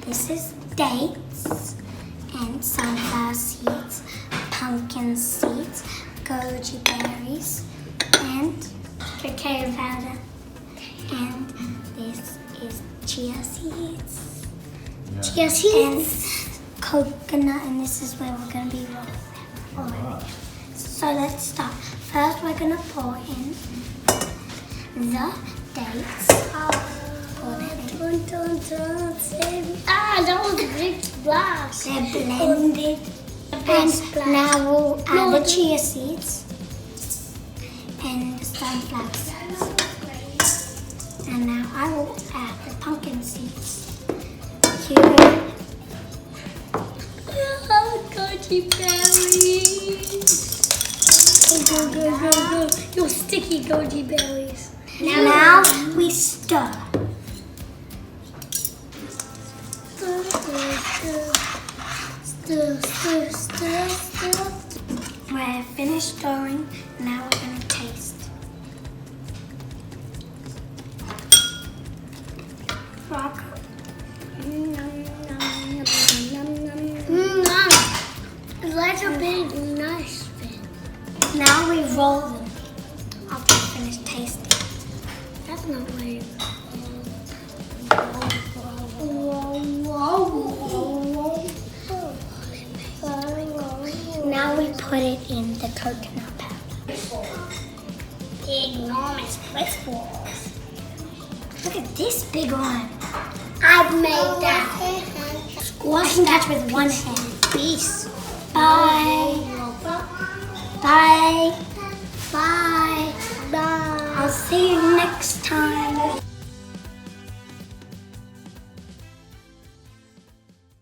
This is dates and sunflower seeds, pumpkin seeds, goji berries, and cacao powder. And this is chia seeds. Yeah. Chia seeds. And coconut, and this is where we're going to be rolling. Alright. So let's start. First we're going to pour in the dates. That was a big splash. They're blended. And now we'll add the chia seeds and the sunflower seeds. And now I will add the pumpkin seeds. Here. Oh, goji berries. Go. Your sticky goji berries. Now we stir. Stir. We're finished stirring. Now we're going to taste. Rock. It's like a big nice thing. Now we roll them after we finish tasting. That's not way. Now we put it in the coconut powder. Enormous Bliss Balls. Look at this big one. I've made that. Squash and catch with one hand. Peace. Bye. Bye.